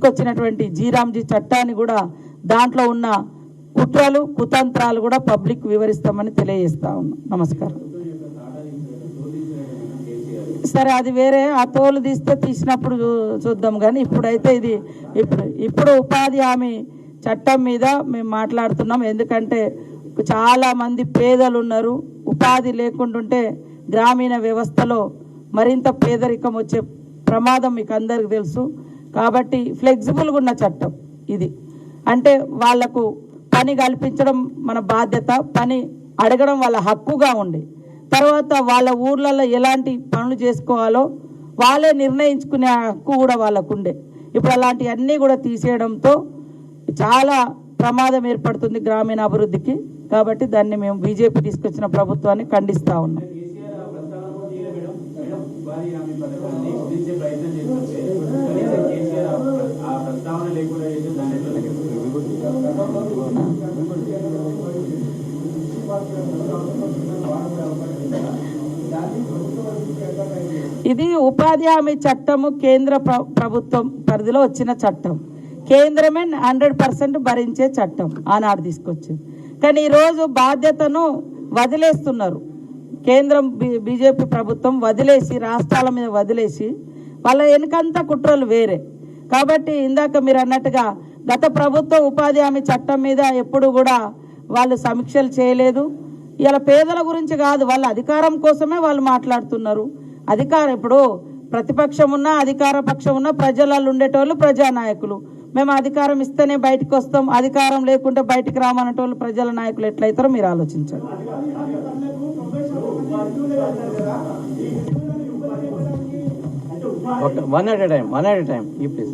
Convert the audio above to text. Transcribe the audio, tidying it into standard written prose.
తీసుకొచ్చినటువంటి జీరాంజీ చట్టాన్ని కూడా దాంట్లో ఉన్న కుట్రలు కుతంత్రాలు కూడా పబ్లిక్ వివరిస్తామని తెలియజేస్తా ఉన్నాం. నమస్కారం. సరే, అది వేరే, ఆ తోలు తీసినప్పుడు చూద్దాం. కానీ ఇప్పుడైతే ఇది ఇప్పుడు ఉపాధి హామీ చట్టం మీద మేము మాట్లాడుతున్నాం. ఎందుకంటే చాలామంది పేదలు ఉన్నారు. ఉపాధి లేకుంటుంటే గ్రామీణ వ్యవస్థలో మరింత పేదరికం వచ్చే ప్రమాదం మీకు అందరికీ తెలుసు. కాబట్టి ఫ్లెక్సిబుల్గా ఉన్న చట్టం ఇది. అంటే వాళ్లకు పని కల్పించడం మన బాధ్యత, పని అడగడం వాళ్ళ హక్కుగా ఉండి, తర్వాత వాళ్ళ ఊర్లలో ఎలాంటి పనులు చేసుకోవాలో వాళ్ళే నిర్ణయించుకునే హక్కు కూడా వాళ్ళకు ఉండే. ఇప్పుడు అలాంటివన్నీ కూడా తీసేయడంతో చాలా ప్రమాదం ఏర్పడుతుంది గ్రామీణ అభివృద్ధికి. కాబట్టి దాన్ని మేము బీజేపీ తీసుకొచ్చిన ప్రభుత్వాన్ని ఖండిస్తూ ఉన్నాం. ఇది ఉపాధి హామీ చట్టము కేంద్ర ప్రభుత్వం పరిధిలో వచ్చిన చట్టం. కేంద్రమే 100% భరించే చట్టం ఆనాడు తీసుకొచ్చింది. కానీ ఈరోజు బాధ్యతను వదిలేస్తున్నారు. కేంద్రం బీజేపీ ప్రభుత్వం వదిలేసి, రాష్ట్రాల మీద వదిలేసి, వాళ్ళ వెనుకంతా కుట్రలు వేరే. కాబట్టి ఇందాక మీరు అన్నట్టుగా గత ప్రభుత్వం ఉపాధి హామీ చట్టం మీద ఎప్పుడు కూడా వాళ్ళు సమీక్షలు చేయలేదు. ఇలా పేదల గురించి కాదు, వాళ్ళ అధికారం కోసమే వాళ్ళు మాట్లాడుతున్నారు. ఇప్పుడు ప్రతిపక్షం ఉన్నా అధికార పక్షం ఉన్నా ప్రజలలో ఉండేటోళ్ళు ప్రజానాయకులు. మేము అధికారం ఇస్తేనే బయటకు వస్తాం, అధికారం లేకుంటే బయటికి రామనేటోళ్ళు ప్రజల నాయకులు ఎట్లయితారో మీరు ఆలోచించండి. One at a time. You please.